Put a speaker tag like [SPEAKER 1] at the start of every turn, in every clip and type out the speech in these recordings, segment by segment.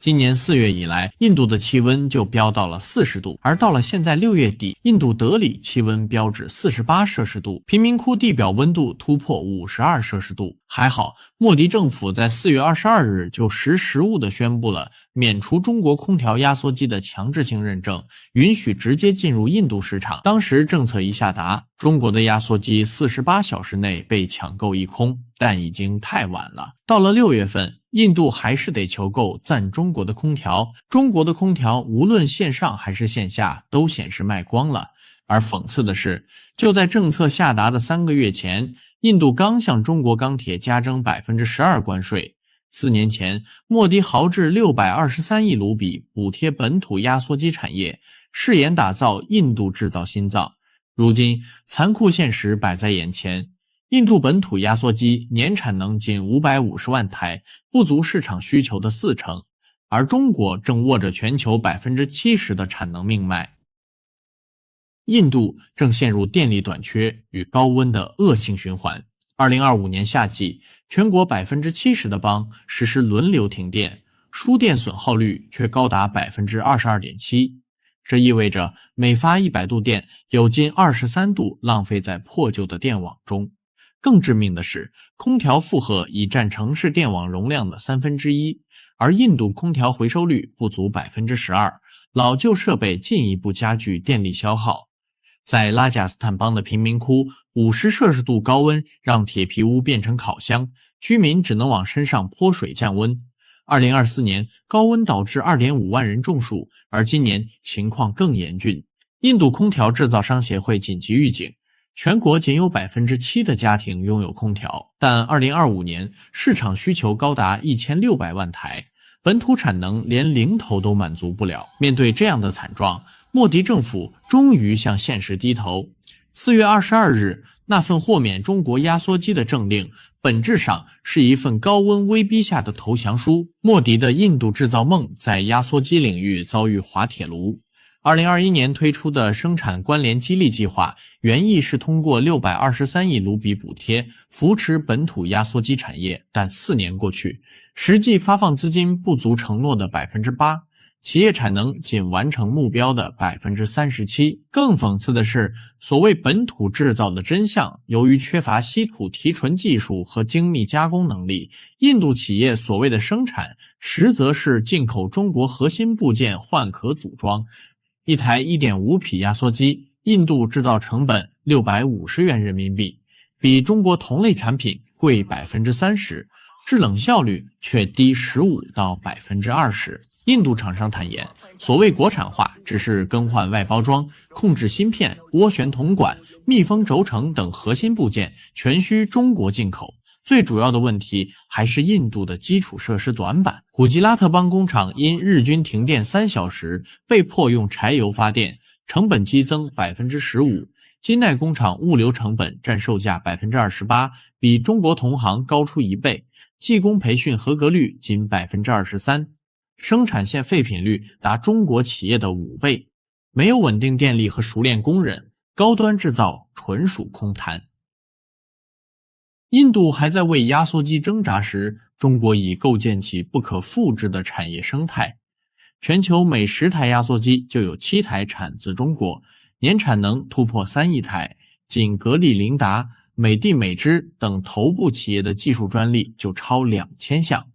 [SPEAKER 1] 今年4月以来，印度的气温就飙到了40度，而到了现在6月底，印度德里气温飙至48摄氏度，贫民窟地表温度突破52摄氏度。还好，莫迪政府在4月22日就识时务地宣布了免除中国空调压缩机的强制性认证，允许直接进入印度市场。当时政策一下达，中国的压缩机48小时内被抢购一空，但已经太晚了。到了6月份，印度还是得求购赞中国的空调，中国的空调无论线上还是线下都显示卖光了。而讽刺的是，就在政策下达的3个月前，印度刚向中国钢铁加征 12% 关税。4年前，莫迪豪掷623亿卢比补贴本土压缩机产业，誓言打造印度制造心脏。如今，残酷现实摆在眼前，印度本土压缩机年产能仅550万台，不足市场需求的40%，而中国正握着全球 70% 的产能命脉。印度正陷入电力短缺与高温的恶性循环。2025年夏季，全国 70% 的邦实施轮流停电，输电损耗率却高达 22.7%。这意味着每发100度电，有近23度浪费在破旧的电网中。更致命的是，空调负荷已占城市电网容量的1/3，而印度空调回收率不足 12%， 老旧设备进一步加剧电力消耗。在拉贾斯坦邦的贫民窟，50摄氏度高温让铁皮屋变成烤箱，居民只能往身上泼水降温。2024年，高温导致 2.5 万人中暑，而今年情况更严峻。印度空调制造商协会紧急预警，全国仅有 7% 的家庭拥有空调，但2025年市场需求高达1600万台，本土产能连零头都满足不了。面对这样的惨状，莫迪政府终于向现实低头。4月22日，那份豁免中国压缩机的政令，本质上是一份高温威逼下的投降书。莫迪的印度制造梦在压缩机领域遭遇滑铁卢。2021年推出的生产关联激励计划，原意是通过623亿卢比补贴扶持本土压缩机产业，但4年过去，实际发放资金不足承诺的 8%，企业产能仅完成目标的 37%。 更讽刺的是，所谓本土制造的真相，由于缺乏稀土提纯技术和精密加工能力，印度企业所谓的生产，实则是进口中国核心部件换壳组装。一台 1.5 匹压缩机，印度制造成本650元人民币，比中国同类产品贵 30%， 制冷效率却低15%到 20%。印度厂商坦言，所谓国产化只是更换外包装、控制芯片、涡旋铜管、密封轴承等核心部件全需中国进口。最主要的问题还是印度的基础设施短板。古吉拉特邦工厂因日均停电3小时，被迫用柴油发电，成本激增 15%。金奈工厂物流成本占售价 28%， 比中国同行高出1倍，技工培训合格率仅 23%。生产线废品率达中国企业的5倍，没有稳定电力和熟练工人，高端制造纯属空谈。印度还在为压缩机挣扎时，中国已构建起不可复制的产业生态。全球每10台压缩机就有7台产自中国，年产能突破3亿台，仅格力、凌达、美的、美知等头部企业的技术专利就超2000项。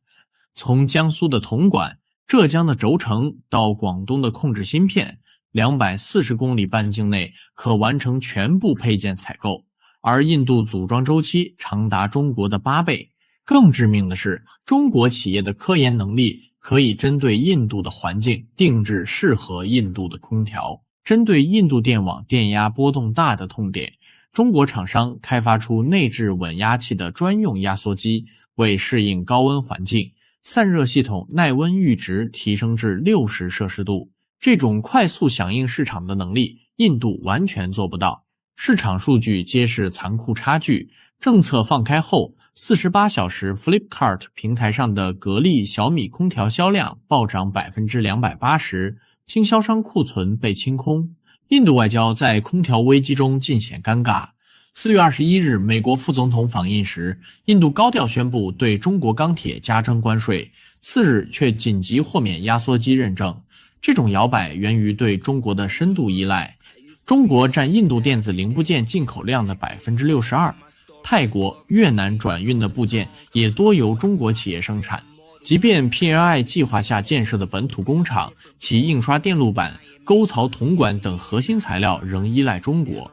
[SPEAKER 1] 从江苏的铜管、浙江的轴承到广东的控制芯片，240公里半径内可完成全部配件采购，而印度组装周期长达中国的8倍。更致命的是，中国企业的科研能力可以针对印度的环境定制适合印度的空调。针对印度电网电压波动大的痛点，中国厂商开发出内置稳压器的专用压缩机，为适应高温环境，散热系统耐温阈值提升至60摄氏度。这种快速响应市场的能力，印度完全做不到。市场数据揭示残酷差距。政策放开后，48小时 Flipkart 平台上的格力、小米空调销量暴涨 280%， 经销商库存被清空。印度外交在空调危机中尽显尴尬。4月21日，美国副总统访印时，印度高调宣布对中国钢铁加征关税。次日却紧急豁免压缩机认证。这种摇摆源于对中国的深度依赖。中国占印度电子零部件进口量的 62%， 泰国、越南转运的部件也多由中国企业生产。即便 PLI 计划下建设的本土工厂，其印刷电路板、沟槽铜管等核心材料仍依赖中国。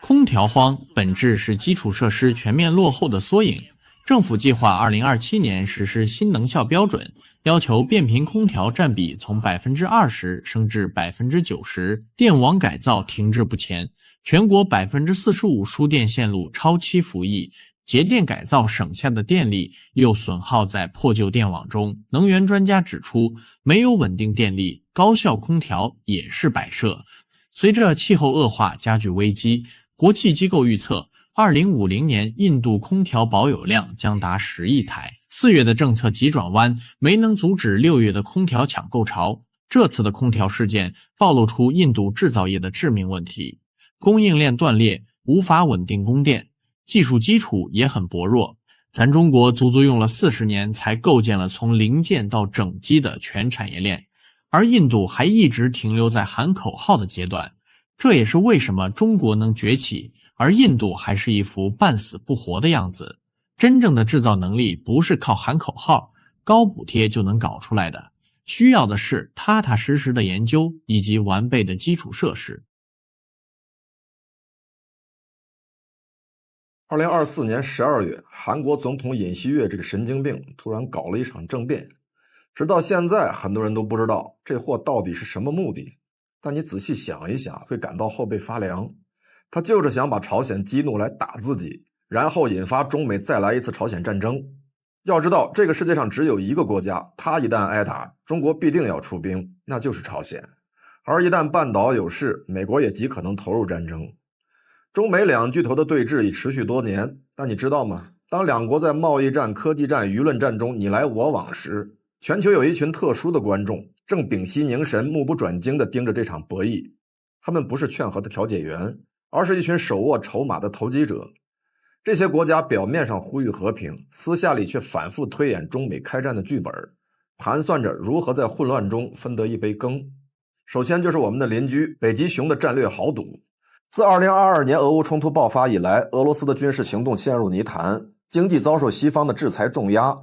[SPEAKER 1] 空调荒本质是基础设施全面落后的缩影。政府计划2027年实施新能效标准，要求变频空调占比从 20% 升至 90%， 电网改造停滞不前，全国 45% 输电线路超期服役，节电改造省下的电力又损耗在破旧电网中。能源专家指出，没有稳定电力，高效空调也是摆设。随着气候恶化加剧危机，国际机构预测2050年印度空调保有量将达10亿台。4月的政策急转弯没能阻止6月的空调抢购潮。这次的空调事件暴露出印度制造业的致命问题：供应链断裂，无法稳定供电，技术基础也很薄弱。咱中国足足用了40年才构建了从零件到整机的全产业链，而印度还一直停留在喊口号的阶段。这也是为什么中国能崛起，而印度还是一副半死不活的样子。真正的制造能力不是靠喊口号、高补贴就能搞出来的，需要的是踏踏实实的研究以及完备的基础设施。
[SPEAKER 2] 2024年12月，韩国总统尹锡悦这个神经病突然搞了一场政变，直到现在很多人都不知道这货到底是什么目的。但你仔细想一想，会感到后背发凉。他就是想把朝鲜激怒来打自己，然后引发中美再来一次朝鲜战争。要知道，这个世界上只有一个国家，他一旦挨打，中国必定要出兵，那就是朝鲜。而一旦半岛有事，美国也极可能投入战争。中美两巨头的对峙已持续多年，但你知道吗？当两国在贸易战、科技战、舆论战中你来我往时，全球有一群特殊的观众正屏息凝神、目不转睛地盯着这场博弈。他们不是劝和的调解员，而是一群手握筹码的投机者。这些国家表面上呼吁和平，私下里却反复推演中美开战的剧本，盘算着如何在混乱中分得一杯羹。首先就是我们的邻居北极熊的战略豪赌。自2022年俄乌冲突爆发以来，俄罗斯的军事行动陷入泥潭，经济遭受西方的制裁重压。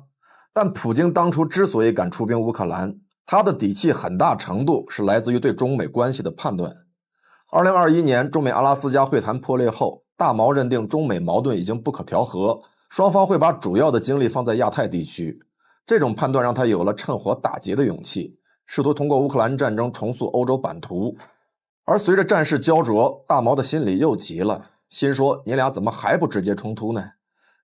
[SPEAKER 2] 但普京当初之所以敢出兵乌克兰，他的底气很大程度是来自于对中美关系的判断。2021年中美阿拉斯加会谈破裂后，大毛认定中美矛盾已经不可调和，双方会把主要的精力放在亚太地区。这种判断让他有了趁火打劫的勇气，试图通过乌克兰战争重塑欧洲版图。而随着战事焦灼，大毛的心里又急了，心说你俩怎么还不直接冲突呢？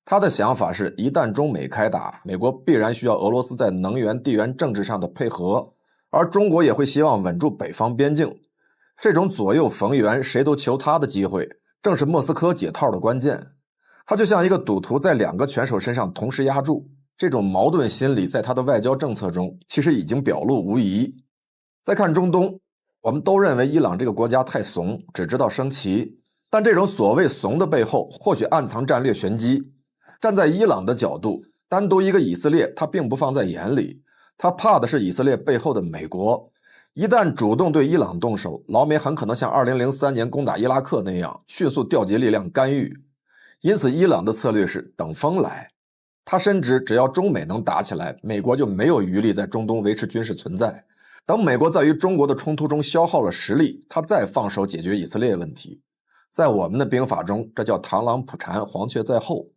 [SPEAKER 2] 他的想法是，一旦中美开打，美国必然需要俄罗斯在能源、地缘政治上的配合，而中国也会希望稳住北方边境。这种左右逢源、谁都求他的机会，正是莫斯科解套的关键。他就像一个赌徒在两个拳手身上同时压注，这种矛盾心理在他的外交政策中其实已经表露无遗。再看中东，我们都认为伊朗这个国家太怂，只知道升旗，但这种所谓怂的背后，或许暗藏战略玄机。站在伊朗的角度，单独一个以色列他并不放在眼里，他怕的是以色列背后的美国。一旦主动对伊朗动手，老美很可能像2003年攻打伊拉克那样迅速调集力量干预。因此伊朗的策略是等风来。他深知只要中美能打起来，美国就没有余力在中东维持军事存在。等美国在与中国的冲突中消耗了实力，他再放手解决以色列问题。在我们的兵法中，这叫螳螂捕蝉，黄雀在后。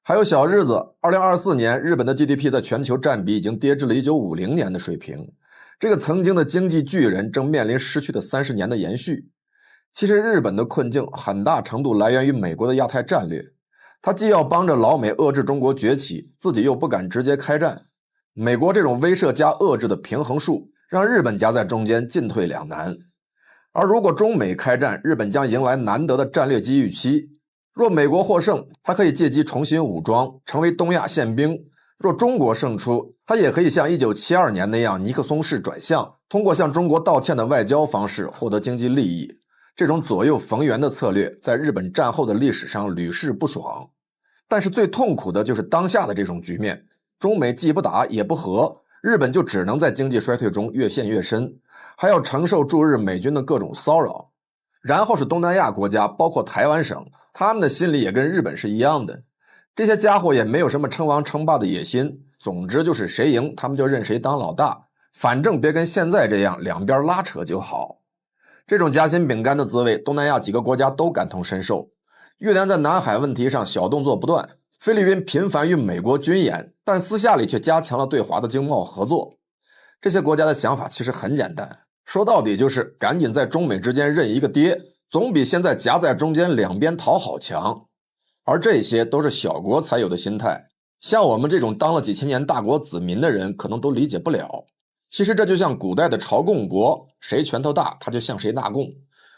[SPEAKER 2] 还有小日子，2024年日本的 GDP 在全球占比已经跌至了1950年的水平。这个曾经的经济巨人正面临失去的30年的延续。其实日本的困境很大程度来源于美国的亚太战略，他既要帮着老美遏制中国崛起，自己又不敢直接开战。美国这种威慑加遏制的平衡术，让日本夹在中间进退两难。而如果中美开战，日本将迎来难得的战略机遇期。若美国获胜，他可以借机重新武装，成为东亚宪兵；若中国胜出，他也可以像1972年那样尼克松式转向，通过向中国道歉的外交方式获得经济利益。这种左右逢源的策略在日本战后的历史上屡试不爽。但是最痛苦的就是当下的这种局面，中美既不打也不和，日本就只能在经济衰退中越陷越深，还要承受驻日美军的各种骚扰。然后是东南亚国家，包括台湾省，他们的心里也跟日本是一样的。这些家伙也没有什么称王称霸的野心，总之就是谁赢他们就认谁当老大，反正别跟现在这样两边拉扯就好。这种夹心饼干的滋味，东南亚几个国家都感同身受。越南在南海问题上小动作不断，菲律宾频繁与美国军演，但私下里却加强了对华的经贸合作。这些国家的想法其实很简单，说到底就是赶紧在中美之间认一个爹，总比现在夹在中间两边讨好强。而这些都是小国才有的心态，像我们这种当了几千年大国子民的人可能都理解不了。其实这就像古代的朝贡国，谁拳头大他就向谁纳贡。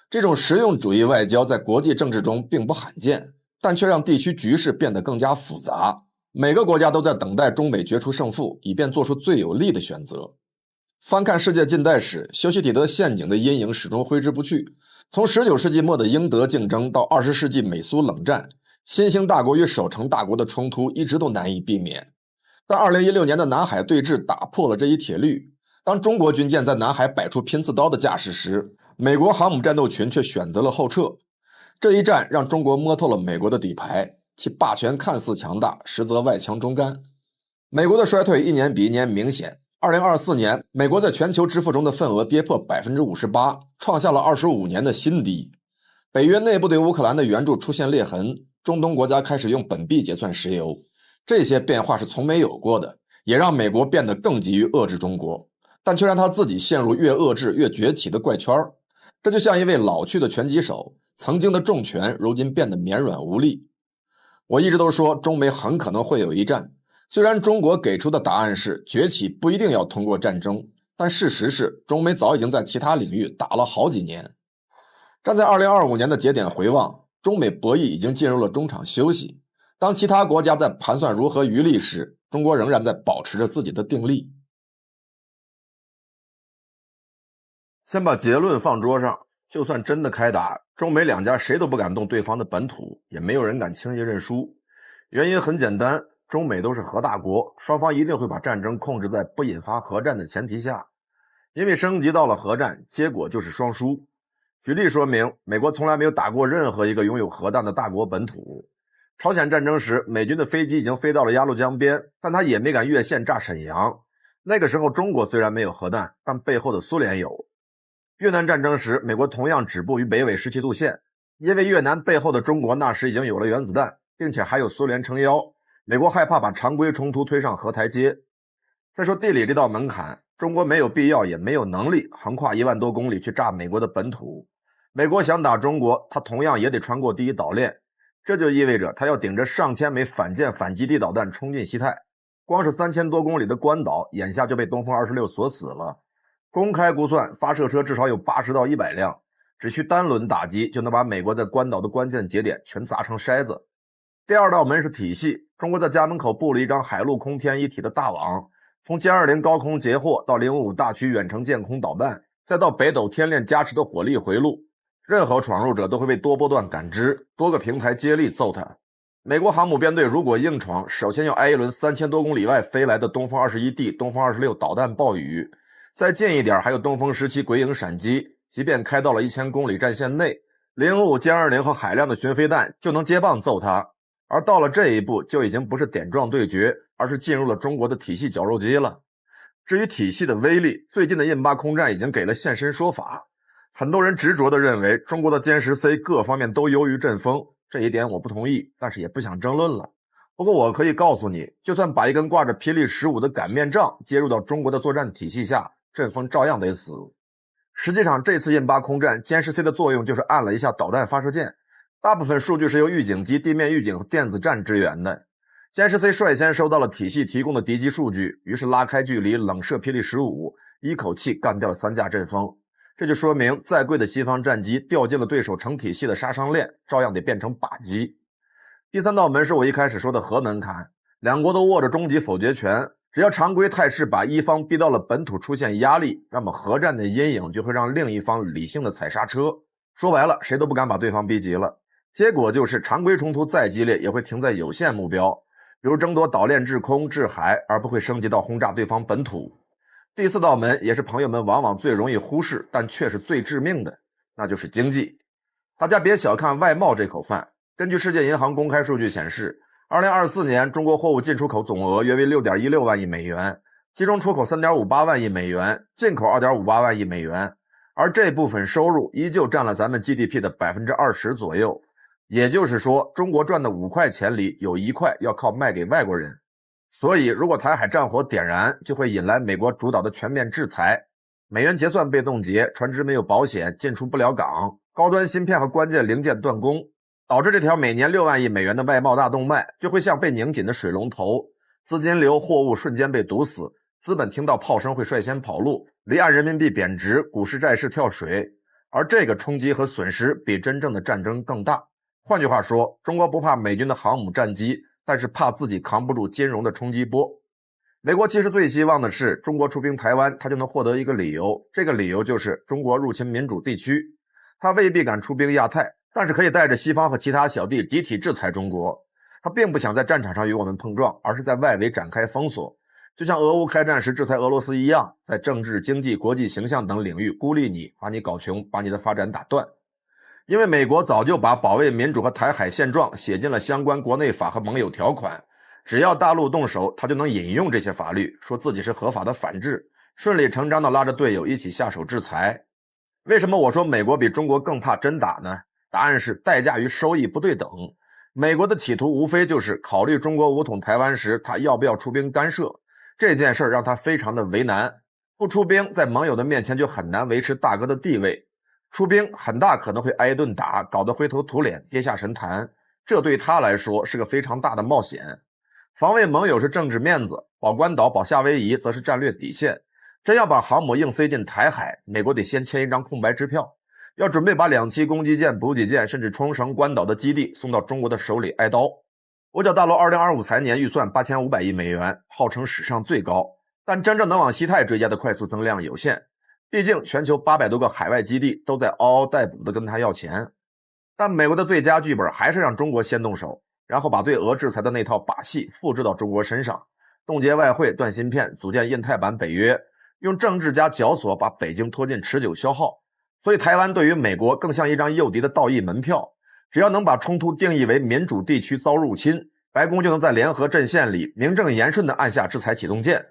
[SPEAKER 2] 这种实用主义外交在国际政治中并不罕见，但却让地区局势变得更加复杂。每个国家都在等待中美决出胜负，以便做出最有利的选择。翻看世界近代史，修昔底德陷阱的阴影始终挥之不去。从19世纪末的英德竞争到20世纪美苏冷战，新兴大国与守成大国的冲突一直都难以避免。但2016年的南海对峙打破了这一铁律。当中国军舰在南海摆出拼刺刀的架势时，美国航母战斗群却选择了后撤。这一战让中国摸透了美国的底牌，其霸权看似强大，实则外强中干。美国的衰退一年比一年明显。2024年，美国在全球支付中的份额跌破 58%， 创下了25年的新低。北约内部对乌克兰的援助出现裂痕，中东国家开始用本币结算石油，这些变化是从没有过的，也让美国变得更急于遏制中国，但却让他自己陷入越遏制越崛起的怪圈。这就像一位老去的拳击手，曾经的重拳如今变得绵软无力。我一直都说中美很可能会有一战，虽然中国给出的答案是崛起不一定要通过战争，但事实是中美早已经在其他领域打了好几年。站在2025年的节点回望，中美博弈已经进入了中场休息。当其他国家在盘算如何渔利时，中国仍然在保持着自己的定力。先把结论放桌上，就算真的开打，中美两家谁都不敢动对方的本土，也没有人敢轻易认输。原因很简单，中美都是核大国，双方一定会把战争控制在不引发核战的前提下，因为升级到了核战，结果就是双输。举例说明，美国从来没有打过任何一个拥有核弹的大国本土。朝鲜战争时，美军的飞机已经飞到了鸭绿江边，但他也没敢越线炸沈阳。那个时候中国虽然没有核弹，但背后的苏联有。越南战争时，美国同样止步于北纬17度线，因为越南背后的中国那时已经有了原子弹，并且还有苏联撑腰，美国害怕把常规冲突推上核台阶。再说地理这道门槛，中国没有必要也没有能力横跨1万多公里去炸美国的本土。美国想打中国，他同样也得穿过第一岛链，这就意味着他要顶着上千枚反舰反基地导弹冲进西太。光是3000多公里的关岛，眼下就被东风26锁死了。公开估算，发射车至少有80到100辆，只需单轮打击就能把美国在关岛的关键节点全砸成筛子。第二道门是体系，中国在家门口布了一张海陆空天一体的大网，从歼20高空截获到055大区远程舰空导弹，再到北斗天链加持的火力回路，任何闯入者都会被多波段感知，多个平台接力揍他。美国航母编队如果硬闯，首先要挨一轮3000多公里外飞来的东风21D、东风26导弹暴雨，再近一点还有东风17鬼影闪击，即便开到了1000公里战线内，055歼20和海量的巡飞弹就能接棒揍他。而到了这一步，就已经不是点状对决，而是进入了中国的体系绞肉机了。至于体系的威力，最近的印巴空战已经给了现身说法。很多人执着地认为中国的歼十 C 各方面都优于阵风，这一点我不同意，但是也不想争论了。不过我可以告诉你，就算把一根挂着霹雳15的擀面杖接入到中国的作战体系下，阵风照样得死。实际上这次印巴空战，歼十 C 的作用就是按了一下导弹发射键，大部分数据是由预警机、地面预警和电子战支援的。歼十 C 率先收到了体系提供的敌机数据，于是拉开距离冷射霹雳15，一口气干掉了3架阵风。这就说明再贵的西方战机掉进了对手成体系的杀伤链，照样得变成靶机。第三道门是我一开始说的核门槛，两国都握着终极否决权，只要常规态势把一方逼到了本土出现压力，那么核战的阴影就会让另一方理性的踩刹车。说白了，谁都不敢把对方逼急了，结果就是常规冲突再激烈也会停在有限目标。比如争夺岛链制空、制海，而不会升级到轰炸对方本土。第4道门也是朋友们往往最容易忽视，但却是最致命的，那就是经济。大家别小看外贸这口饭。根据世界银行公开数据显示，2024年中国货物进出口总额约为 6.16 万亿美元，其中出口 3.58 万亿美元，进口 2.58 万亿美元，而这部分收入依旧占了咱们 GDP 的 20% 左右。也就是说，中国赚的5块钱里有1块要靠卖给外国人。所以如果台海战火点燃，就会引来美国主导的全面制裁，美元结算被冻结，船只没有保险，进出不了港，高端芯片和关键零件断供，导致这条每年6万亿美元的外贸大动脉就会像被拧紧的水龙头，资金流货物瞬间被堵死，资本听到炮声会率先跑路，离岸人民币贬值，股市债市跳水，而这个冲击和损失比真正的战争更大。换句话说，中国不怕美军的航母战机，但是怕自己扛不住金融的冲击波。美国其实最希望的是中国出兵台湾，他就能获得一个理由，这个理由就是中国入侵民主地区。他未必敢出兵亚太，但是可以带着西方和其他小弟集体制裁中国。他并不想在战场上与我们碰撞，而是在外围展开封锁，就像俄乌开战时制裁俄罗斯一样，在政治、经济、国际形象等领域孤立你，把你搞穷，把你的发展打断。因为美国早就把保卫民主和台海现状写进了相关国内法和盟友条款，只要大陆动手，他就能引用这些法律，说自己是合法的反制，顺理成章地拉着队友一起下手制裁。为什么我说美国比中国更怕真打呢？答案是代价与收益不对等。美国的企图无非就是考虑中国武统台湾时他要不要出兵干涉，这件事让他非常的为难。不出兵，在盟友的面前就很难维持大哥的地位，出兵很大可能会挨一顿打，搞得灰头土脸，跌下神坛，这对他来说是个非常大的冒险。防卫盟友是政治面子，保关岛、保夏威夷则是战略底线。真要把航母硬塞进台海，美国得先签一张空白支票，要准备把2栖攻击舰、补给舰甚至冲绳、关岛的基地送到中国的手里挨刀。五角大楼2025财年预算8500亿美元，号称史上最高，但真正能往西太追加的快速增量有限，毕竟全球800多个海外基地都在嗷嗷待哺的跟他要钱。但美国的最佳剧本还是让中国先动手，然后把对俄制裁的那套把戏复制到中国身上，冻结外汇、断芯片，组建印太版北约，用政治加绞索把北京拖进持久消耗。所以台湾对于美国更像一张诱敌的道义门票，只要能把冲突定义为民主地区遭入侵，白宫就能在联合阵线里名正言顺地按下制裁启动键。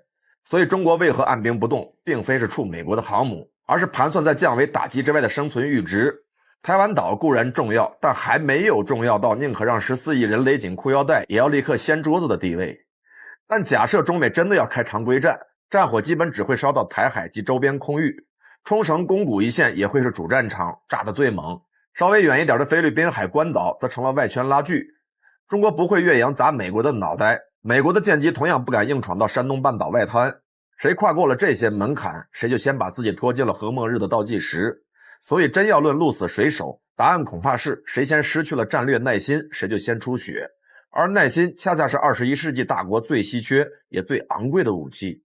[SPEAKER 2] 所以中国为何按兵不动，并非是触美国的航母，而是盘算在降维打击之外的生存阈值。台湾岛固然重要，但还没有重要到宁可让14亿人勒紧裤腰带也要立刻掀桌子的地位。但假设中美真的要开常规战，战火基本只会烧到台海及周边空域，冲绳、宫古一线也会是主战场，炸得最猛。稍微远一点的菲律宾海关岛则成了外圈拉锯。中国不会越洋砸美国的脑袋，美国的舰机同样不敢硬闯到山东半岛外滩。谁跨过了这些门槛，谁就先把自己拖进了核末日的倒计时。所以真要论鹿死谁手，答案恐怕是谁先失去了战略耐心，谁就先出血。而耐心恰恰是21世纪大国最稀缺也最昂贵的武器。